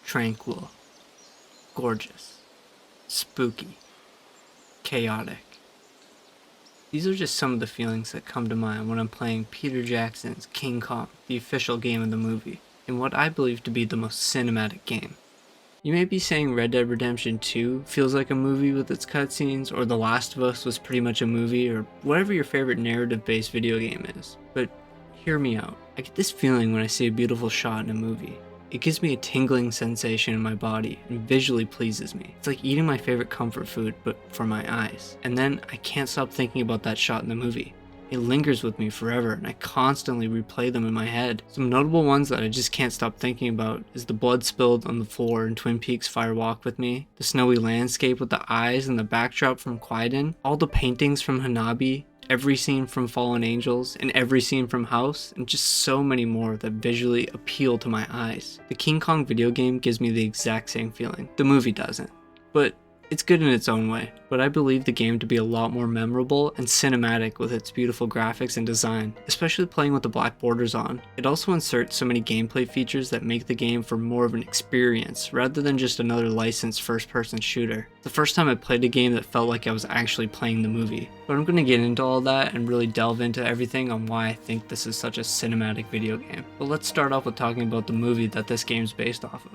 tranquil, gorgeous, spooky, chaotic. These are just some of the feelings that come to mind when I'm playing Peter Jackson's King Kong, the official game of the movie, in what I believe to be the most cinematic game. You may be saying Red Dead Redemption 2 feels like a movie with its cutscenes, or The Last of Us was pretty much a movie, or whatever your favorite narrative-based video game is. But hear me out. I get this feeling when I see a beautiful shot in a movie. It gives me a tingling sensation in my body and visually pleases me. It's like eating my favorite comfort food, but for my eyes. And then I can't stop thinking about that shot in the movie. It lingers with me forever, and I constantly replay them in my head. Some notable ones that I just can't stop thinking about is the blood spilled on the floor in Twin Peaks Fire Walk with Me, the snowy landscape with the eyes and the backdrop from Quieten, all the paintings from Hanabi, every scene from Fallen Angels, and every scene from House, and just so many more that visually appeal to my eyes. The King Kong video game gives me the exact same feeling. The movie doesn't. But it's good in its own way, but I believe the game to be a lot more memorable and cinematic with its beautiful graphics and design, especially playing with the black borders on. It also inserts so many gameplay features that make the game for more of an experience rather than just another licensed first-person shooter. The first time I played a game that felt like I was actually playing the movie. But I'm going to get into all that and really delve into everything on why I think this is such a cinematic video game. But let's start off with talking about the movie that this game's based off of.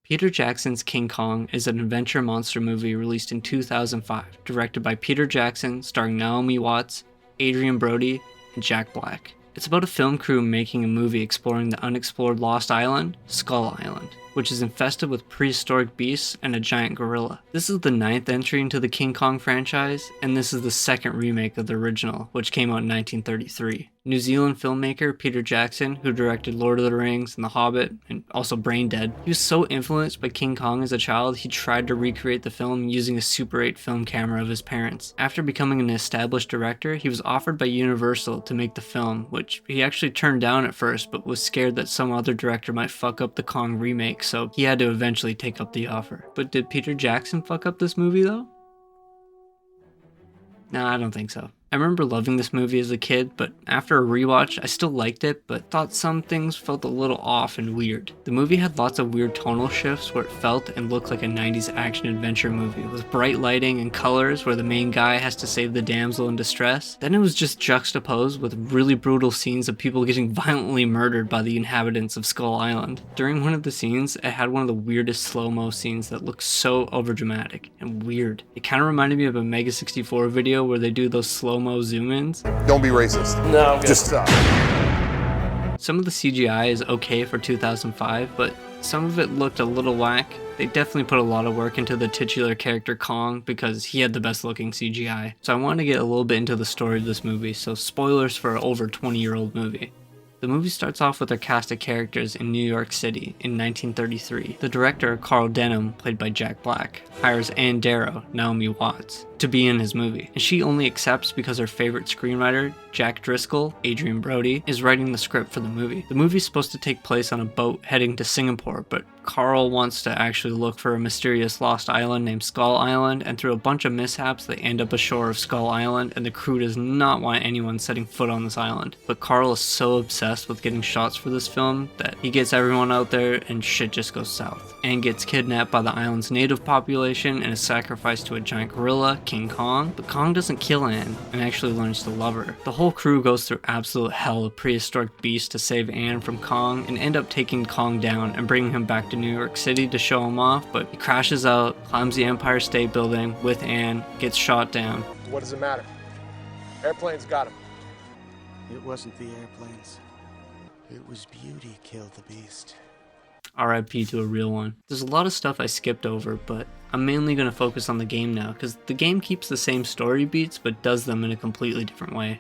Peter Jackson's King Kong is an adventure monster movie released in 2005, directed by Peter Jackson, starring Naomi Watts, Adrien Brody, and Jack Black. It's about a film crew making a movie exploring the unexplored lost island, Skull Island, which is infested with prehistoric beasts and a giant gorilla. This is the 9th entry into the King Kong franchise, and this is the second remake of the original, which came out in 1933. New Zealand filmmaker Peter Jackson, who directed Lord of the Rings and The Hobbit, and also Brain Dead, he was so influenced by King Kong as a child, he tried to recreate the film using a Super 8 film camera of his parents. After becoming an established director, he was offered by Universal to make the film, which he actually turned down at first, but was scared that some other director might fuck up the Kong remake, so he had to eventually take up the offer. But did Peter Jackson fuck up this movie though? Nah, I don't think so. I remember loving this movie as a kid, but after a rewatch, I still liked it, but thought some things felt a little off and weird. The movie had lots of weird tonal shifts where it felt and looked like a 90s action-adventure movie, with bright lighting and colors where the main guy has to save the damsel in distress. Then it was just juxtaposed with really brutal scenes of people getting violently murdered by the inhabitants of Skull Island. During one of the scenes, it had one of the weirdest slow-mo scenes that looked so overdramatic and weird. It kind of reminded me of a Mega 64 video where they do those slow-mo zoom-ins. Don't be racist. No, just stop. Some of the CGI is okay for 2005, but some of it looked a little whack. They definitely put a lot of work into the titular character Kong because he had the best looking CGI. So I want to get a little bit into the story of this movie, so spoilers for an over 20-year-old movie. The movie starts off with our cast of characters in New York City in 1933. The director, Carl Denham, played by Jack Black, hires Ann Darrow, Naomi Watts, to be in his movie, and she only accepts because her favorite screenwriter, Jack Driscoll, Adrien Brody, is writing the script for the movie. The movie's supposed to take place on a boat heading to Singapore, but Carl wants to actually look for a mysterious lost island named Skull Island, and through a bunch of mishaps they end up ashore of Skull Island, and the crew does not want anyone setting foot on this island. But Carl is so obsessed with getting shots for this film that he gets everyone out there and shit just goes south. Anne gets kidnapped by the island's native population and is sacrificed to a giant gorilla, King Kong, but Kong doesn't kill Anne and actually learns to love her. The whole crew goes through absolute hell of prehistoric beasts to save Anne from Kong and end up taking Kong down and bringing him back to New York City to show him off, but he crashes out, climbs the Empire State Building with Anne, gets shot down. What does it matter? Airplanes got him. It wasn't the airplanes. It was beauty killed the beast. RIP to a real one. There's a lot of stuff I skipped over, but I'm mainly going to focus on the game now, because the game keeps the same story beats, but does them in a completely different way.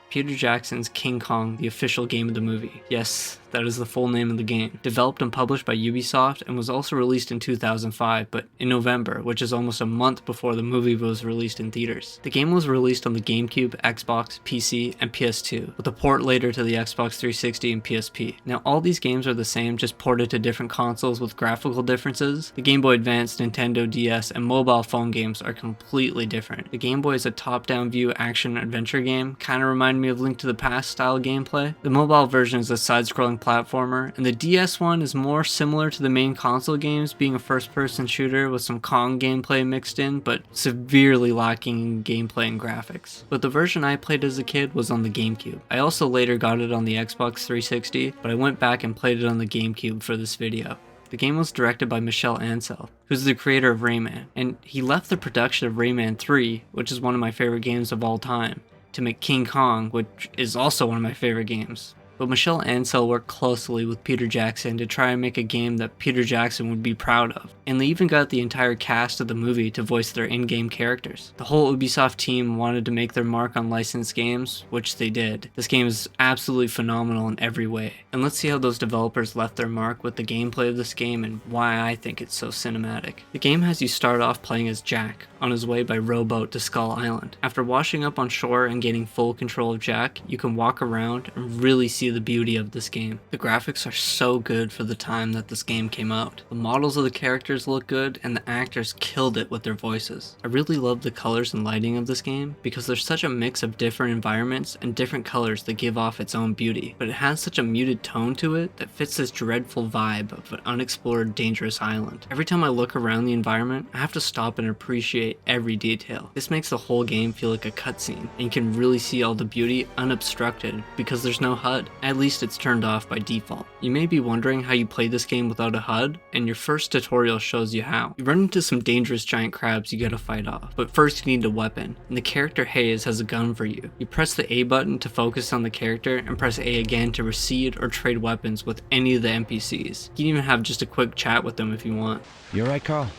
Peter Jackson's King Kong, the official game of the movie. Yes, that is the full name of the game. Developed and published by Ubisoft and was also released in 2005, but in November, which is almost a month before the movie was released in theaters. The game was released on the GameCube, Xbox, PC, and PS2, with a port later to the Xbox 360 and PSP. Now all these games are the same, just ported to different consoles with graphical differences. The Game Boy Advance, Nintendo DS, and mobile phone games are completely different. The Game Boy is a top-down view action-adventure game, kinda reminded me me of Link to the Past style gameplay. The mobile version is a side-scrolling platformer, and the DS one is more similar to the main console games, being a first-person shooter with some Kong gameplay mixed in, but severely lacking in gameplay and graphics. But the version I played as a kid was on the GameCube. I also later got it on the Xbox 360, but I went back and played it on the GameCube for this video. The game was directed by Michel Ancel, who's the creator of Rayman, and he left the production of Rayman 3, which is one of my favorite games of all time, to make King Kong, which is also one of my favorite games. But Michel Ancel worked closely with Peter Jackson to try and make a game that Peter Jackson would be proud of, and they even got the entire cast of the movie to voice their in-game characters. The whole Ubisoft team wanted to make their mark on licensed games, which they did. This game is absolutely phenomenal in every way, and let's see how those developers left their mark with the gameplay of this game and why I think it's so cinematic. The game has you start off playing as Jack, on his way by rowboat to Skull Island. After washing up on shore and gaining full control of Jack, you can walk around and really see the beauty of this game. The graphics are so good for the time that this game came out. The models of the characters look good, and the actors killed it with their voices. I really love the colors and lighting of this game because there's such a mix of different environments and different colors that give off its own beauty, but it has such a muted tone to it that fits this dreadful vibe of an unexplored, dangerous island. Every time I look around the environment, I have to stop and appreciate every detail. This makes the whole game feel like a cutscene, and you can really see all the beauty unobstructed because there's no HUD. At least it's turned off by default. You may be wondering how you play this game without a HUD, and your first tutorial shows you how. You run into some dangerous giant crabs you gotta fight off, but first you need a weapon, and the character Hayes has a gun for you. You press the A button to focus on the character, and press A again to recede or trade weapons with any of the NPCs. You can even have just a quick chat with them if you want. You alright, Carl?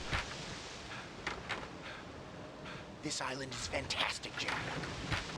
This island is fantastic, Jack.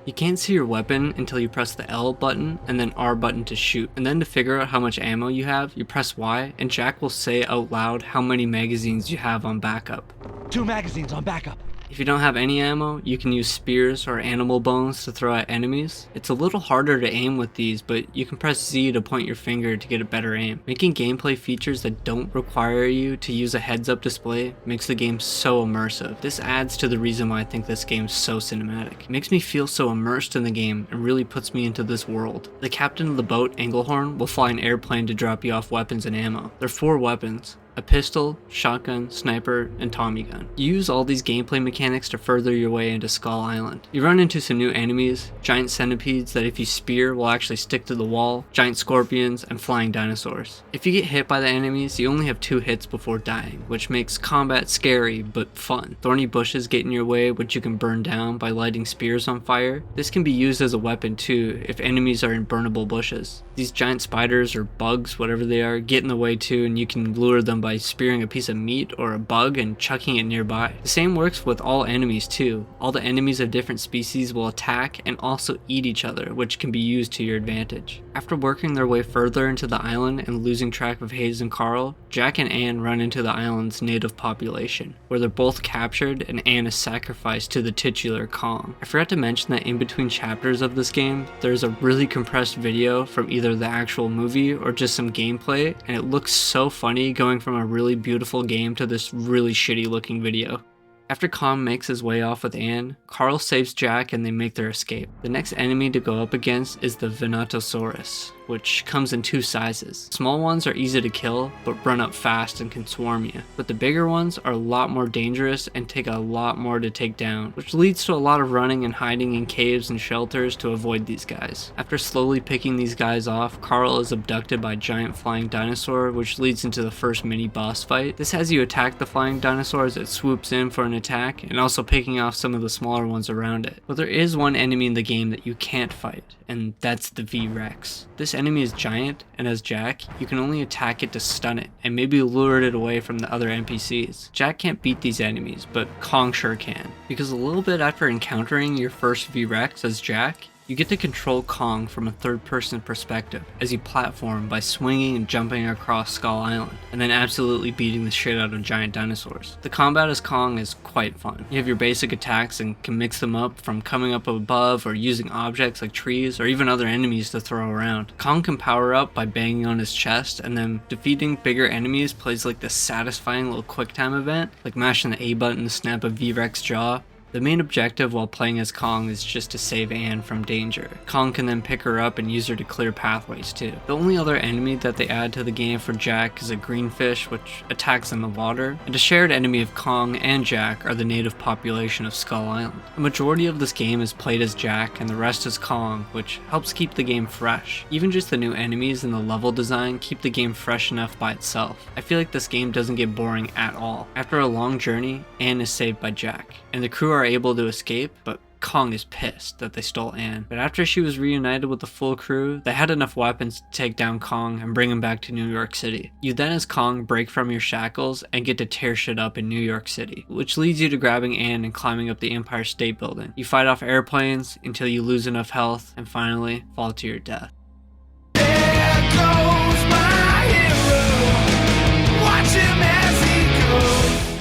You can't see your weapon until you press the L button and then R button to shoot, and then to figure out how much ammo you have, you press Y, and Jack will say out loud how many magazines you have on backup. 2 magazines on backup. If you don't have any ammo, you can use spears or animal bones to throw at enemies. It's a little harder to aim with these, but you can press Z to point your finger to get a better aim. Making gameplay features that don't require you to use a heads-up display makes the game so immersive. This adds to the reason why I think this game is so cinematic. It makes me feel so immersed in the game and really puts me into this world. The captain of the boat, Englehorn, will fly an airplane to drop you off weapons and ammo. There are 4 weapons: a pistol, shotgun, sniper, and Tommy gun. You use all these gameplay mechanics to further your way into Skull Island. You run into some new enemies, giant centipedes that if you spear will actually stick to the wall, giant scorpions, and flying dinosaurs. If you get hit by the enemies, you only have 2 hits before dying, which makes combat scary but fun. Thorny bushes get in your way, which you can burn down by lighting spears on fire. This can be used as a weapon too if enemies are in burnable bushes. These giant spiders or bugs, whatever they are, get in the way too, and you can lure them by spearing a piece of meat or a bug and chucking it nearby. The same works with all enemies too. All the enemies of different species will attack and also eat each other, which can be used to your advantage. After working their way further into the island and losing track of Hayes and Carl, Jack and Anne run into the island's native population, where they're both captured and Anne is sacrificed to the titular Kong. I forgot to mention that in between chapters of this game, there's a really compressed video from either the actual movie or just some gameplay, and it looks so funny going from a really beautiful game to this really shitty looking video. After Kong makes his way off with Anne, Carl saves Jack and they make their escape. The next enemy to go up against is the Venatosaurus, which comes in 2 sizes. Small ones are easy to kill, but run up fast and can swarm you. But the bigger ones are a lot more dangerous and take a lot more to take down, which leads to a lot of running and hiding in caves and shelters to avoid these guys. After slowly picking these guys off, Carl is abducted by a giant flying dinosaur, which leads into the first mini boss fight. This has you attack the flying dinosaur as it swoops in for an attack, and also picking off some of the smaller ones around it. But there is one enemy in the game that you can't fight, and that's the V-Rex. This enemy is giant, and as Jack, you can only attack it to stun it, and maybe lure it away from the other NPCs. Jack can't beat these enemies, but Kong sure can. Because a little bit after encountering your first V-Rex as Jack, you get to control Kong from a third-person perspective as you platform by swinging and jumping across Skull Island, and then absolutely beating the shit out of giant dinosaurs. The combat as Kong is quite fun. You have your basic attacks and can mix them up from coming up above or using objects like trees or even other enemies to throw around. Kong can power up by banging on his chest, and then defeating bigger enemies plays like this satisfying little quick time event, like mashing the A button to snap a V-Rex jaw. The main objective while playing as Kong is just to save Anne from danger. Kong can then pick her up and use her to clear pathways too. The only other enemy that they add to the game for Jack is a green fish which attacks in the water, and a shared enemy of Kong and Jack are the native population of Skull Island. The majority of this game is played as Jack and the rest is Kong, which helps keep the game fresh. Even just the new enemies and the level design keep the game fresh enough by itself. I feel like this game doesn't get boring at all. After a long journey, Anne is saved by Jack, and the crew are able to escape, but Kong is pissed that they stole Anne. But after she was reunited with the full crew, they had enough weapons to take down Kong and bring him back to New York City. You then as Kong break from your shackles and get to tear shit up in New York City, which leads you to grabbing Anne and climbing up the Empire State Building. You fight off airplanes until you lose enough health and finally fall to your death. There goes my hero. Watch him as he goes.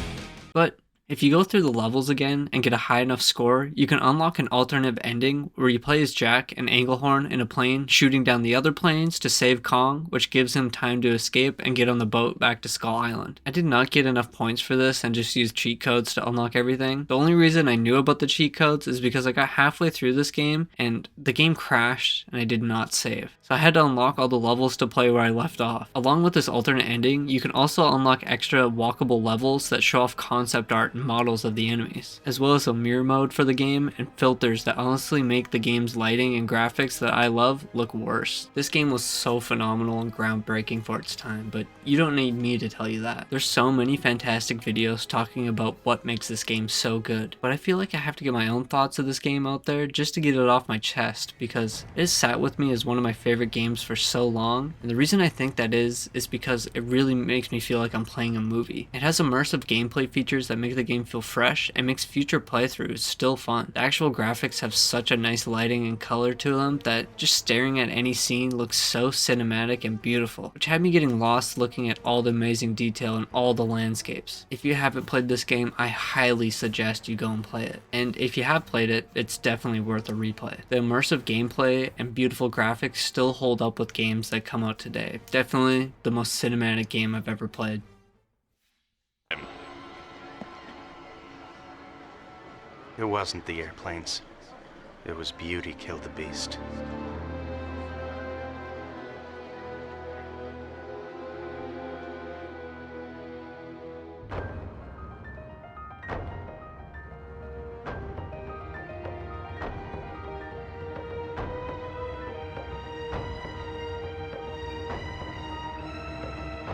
But if you go through the levels again and get a high enough score, you can unlock an alternative ending where you play as Jack and Anglehorn in a plane shooting down the other planes to save Kong, which gives him time to escape and get on the boat back to Skull Island. I did not get enough points for this and just used cheat codes to unlock everything. The only reason I knew about the cheat codes is because I got halfway through this game and the game crashed and I did not save. So I had to unlock all the levels to play where I left off. Along with this alternate ending, you can also unlock extra walkable levels that show off concept art and models of the enemies, as well as a mirror mode for the game and filters that honestly make the game's lighting and graphics that I love look worse. This game was so phenomenal and groundbreaking for its time, but you don't need me to tell you that. There's so many fantastic videos talking about what makes this game so good, but I feel like I have to get my own thoughts of this game out there just to get it off my chest because it has sat with me as one of my favorite games for so long, and the reason I think that is because it really makes me feel like I'm playing a movie. It has immersive gameplay features that make the game feel fresh and makes future playthroughs still fun. The actual graphics have such a nice lighting and color to them that just staring at any scene looks so cinematic and beautiful, which had me getting lost looking at all the amazing detail in all the landscapes. If you haven't played this game, I highly suggest you go and play it. And if you have played it, it's definitely worth a replay. The immersive gameplay and beautiful graphics still hold up with games that come out today. Definitely the most cinematic game I've ever played. It wasn't the airplanes. It was beauty killed the beast.